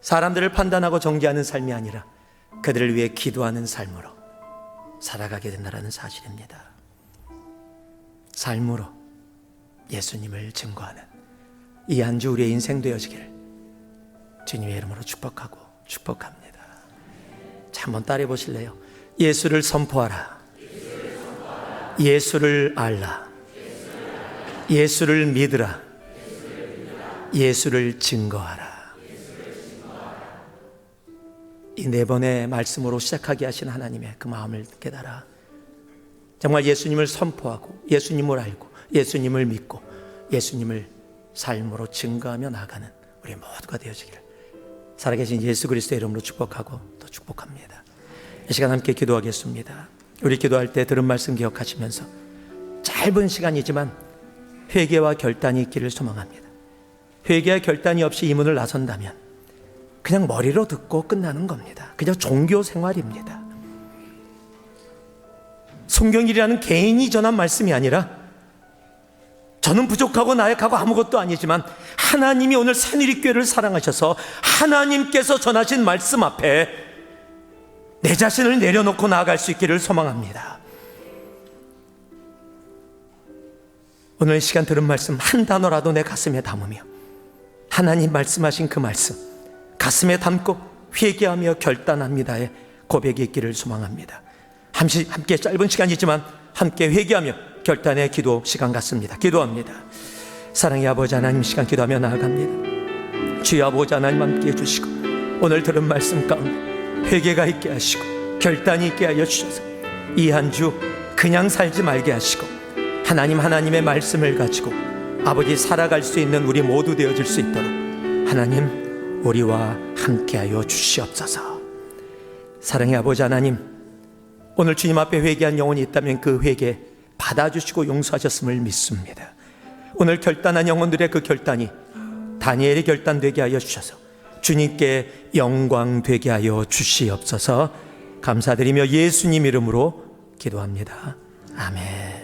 사람들을 판단하고 정죄하는 삶이 아니라 그들을 위해 기도하는 삶으로 살아가게 된다는 사실입니다. 삶으로 예수님을 증거하는 이 한 주 우리의 인생 되어지기를 주님의 이름으로 축복하고 축복합니다. 자, 한번 따라해 보실래요? 예수를 선포하라. 예수를 알라. 예수를 믿으라. 예수를 증거하라. 이 네 번의 말씀으로 시작하게 하신 하나님의 그 마음을 깨달아 정말 예수님을 선포하고 예수님을 알고 예수님을 믿고 예수님을 삶으로 증거하며 나가는 우리 모두가 되어지기를 살아계신 예수 그리스도의 이름으로 축복하고 또 축복합니다. 이 시간 함께 기도하겠습니다. 우리 기도할 때 들은 말씀 기억하시면서 짧은 시간이지만 회개와 결단이 있기를 소망합니다. 회개와 결단이 없이 이 문을 나선다면 그냥 머리로 듣고 끝나는 겁니다. 그냥 종교 생활입니다. 성경이라는 개인이 전한 말씀이 아니라 저는 부족하고 나약하고 아무것도 아니지만 하나님이 오늘 새누리교회를 사랑하셔서 하나님께서 전하신 말씀 앞에 내 자신을 내려놓고 나아갈 수 있기를 소망합니다. 오늘 이 시간 들은 말씀 한 단어라도 내 가슴에 담으며 하나님 말씀하신 그 말씀 가슴에 담고 회개하며 결단합니다의 고백이 있기를 소망합니다. 함께 짧은 시간이지만 함께 회개하며 결단의 기도 시간 같습니다. 기도합니다. 사랑의 아버지 하나님, 시간 기도하며 나아갑니다. 주여 아버지 하나님 함께 해주시고 오늘 들은 말씀 가운데 회개가 있게 하시고 결단이 있게 하여 주셔서 이 한 주 그냥 살지 말게 하시고 하나님의 말씀을 가지고 아버지 살아갈 수 있는 우리 모두 되어질 수 있도록 하나님 우리와 함께하여 주시옵소서. 사랑의 아버지 하나님, 오늘 주님 앞에 회개한 영혼이 있다면 그 회개 받아주시고 용서하셨음을 믿습니다. 오늘 결단한 영혼들의 그 결단이 다니엘의 결단 되게 하여 주셔서 주님께 영광 되게 하여 주시옵소서. 감사드리며 예수님 이름으로 기도합니다. 아멘.